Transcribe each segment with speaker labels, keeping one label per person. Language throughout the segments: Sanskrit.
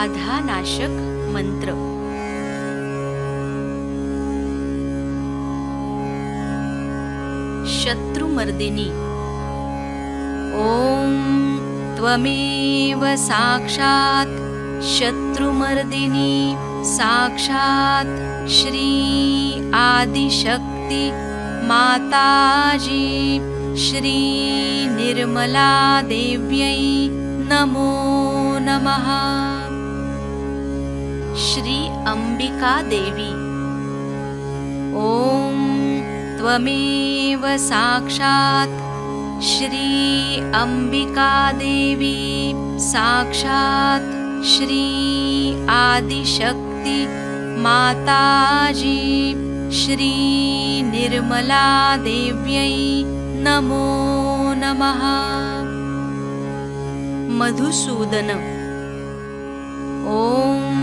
Speaker 1: बाधानाशक मंत्र. शत्रुमर्दिनी. ओम त्वमेव साक्षात् शत्रुमर्दिनी साक्षात् श्री आदिशक्ति माताजी श्री निर्मला देव्यै नमो नमः. श्री अंबिका देवी. ओम त्वमेव साक्षात् श्री अंबिका देवी साक्षात् श्री आदिशक्ति माताजी श्री निर्मला देव्यै नमो नमः. मधुसूदन. ओम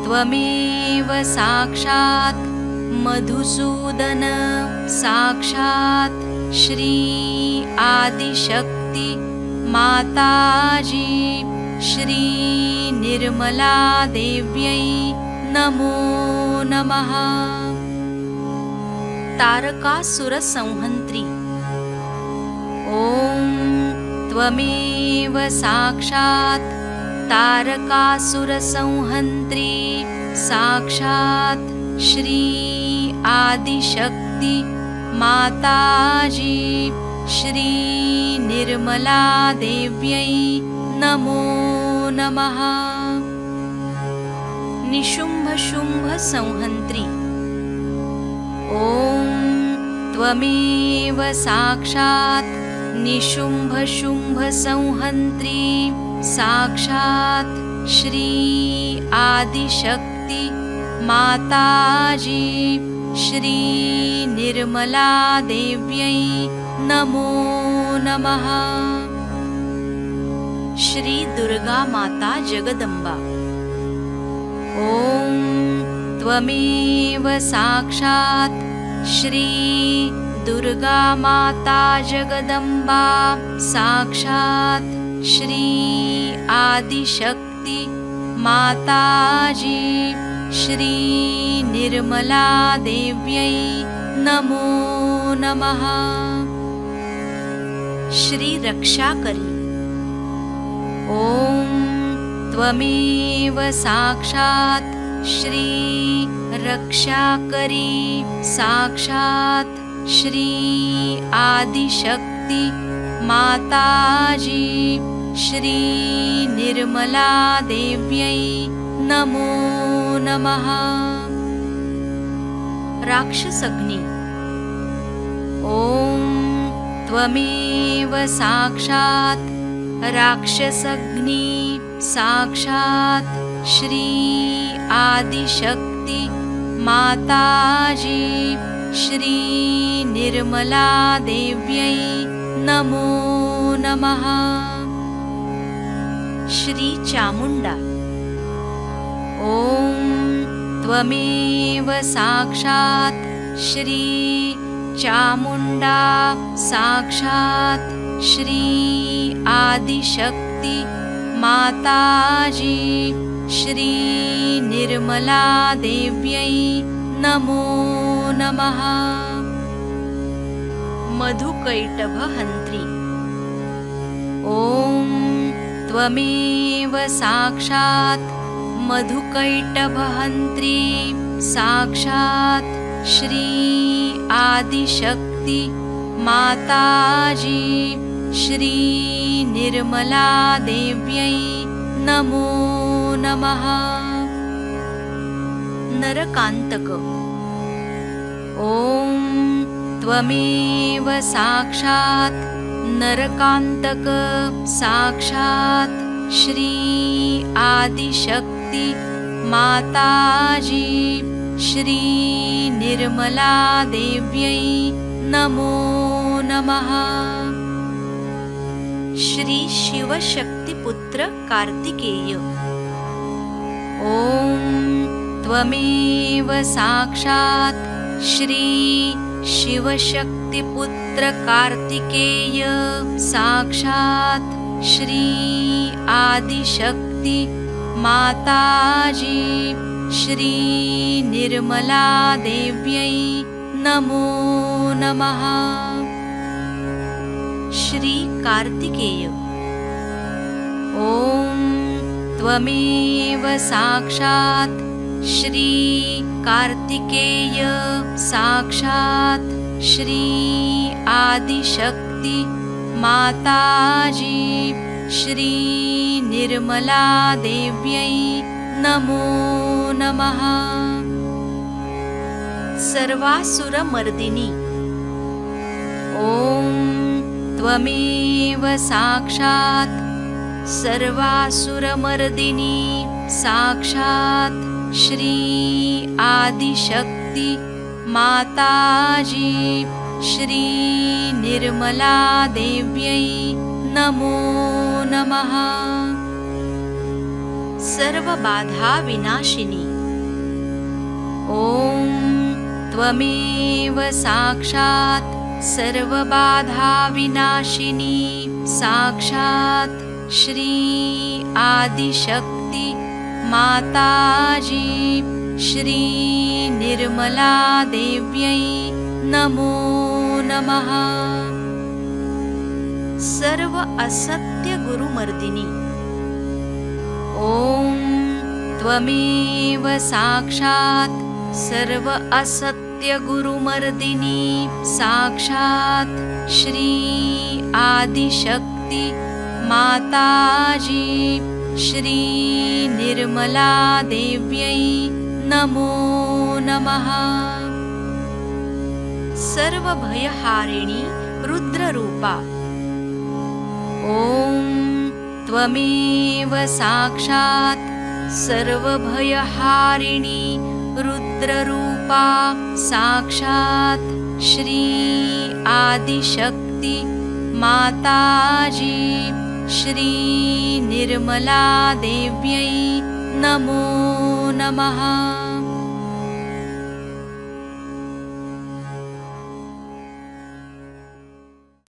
Speaker 1: त्वमेव साक्षात् मधुसूदन साक्षात् श्री आदिशक्ति माताजी श्री निर्मला देव्यै नमो नमः. तारकासुर संहंत्री. ओम त्वमेव साक्षात् तारकासुर संहंत्री साक्षात् श्री आदिशक्ति माताजी श्री निर्मला देव्यै नमो नमः. निशुंभ संहंत्री. ओम त्वमेव साक्षात् निशुंभ संहंत्री साक्षात् श्री आदिशक्ति माताजी श्री निर्मला देव्यै नमो नमः. श्री दुर्गा माता जगदंबा. ओम त्वमेव साक्षात् श्री दुर्गा माता जगदंबा साक्षात् श्री आदिशक्ति माताजी श्री निर्मला देव्यै नमो नमः. श्री रक्षाकरी. ओम त्वमेव साक्षात् श्री रक्षाकरी साक्षात् श्री आदिशक्ति माताजी श्री निर्मला देव्यै नमो नमः. राक्षसग्नि. ओम त्वमेव साक्षात् राक्षसग्नि साक्षात् श्री आदिशक्ति माताजी श्री निर्मला देव्यै नमो नमः. श्री चामुंडा. ओम त्वमेव साक्षात् श्री चामुंडा साक्षात् श्री आदिशक्ति माताजी श्री निर्मला देव्यै नमो नमः. मधुकैटभहंत्री. ओम त्वमेव साक्षात् मधुकैटभहंत्री साक्षात् श्री आदिशक्ति माताजी श्री निर्मला देव्यै नमो नमः. नरकांतक. ओम त्वमेव साक्षात् नरकांतक साक्षात् श्री आदिशक्ति माताजी श्री निर्मला देव्यै नमो नमः. श्री शिवशक्तिपुत्र कार्तिकेय. ओम त्वमेव साक्षात् श्री शिवशक्तिपुत्र कार्तिकेय साक्षात् श्री आदिशक्ति माताजी श्री निर्मला देव्यै नमो नमः। श्री कार्तिकेय। ॐ त्वमेव साक्षात् श्री कार्तिकेय साक्षात् श्री आदिशक्ति माताजी श्री निर्मला देव्यै नमो नमः। सर्वासुरमर्दिनी। ॐ त्वमेव साक्षात् सर्वासुरमर्दिनी साक्षात् श्री आदिशक्ति माताजी श्री निर्मला देव्यै नमो नमः। सर्वबाधा विनाशिनी। ॐ त्वमेव साक्षात् सर्वबाधा विनाशिनी साक्षात् श्री आदिशक्ति माताजी श्री निर्मला देव्यै नमो नमः। सर्व असत्य गुरुमर्दिनी। ॐ त्वमेव साक्षात् सर्व असत्य गुरुमर्दिनी साक्षात् श्री आदिशक्ति माताजी श्री निर्मला देव्यै नमो नमः। सर्वभयहारिणी रुद्ररूपा। ॐ त्वमेव साक्षात् सर्वभयहारिणी रुद्ररूपा साक्षात् श्री आदिशक्ति माताजी श्री निर्मला देव्यै नमो नमः।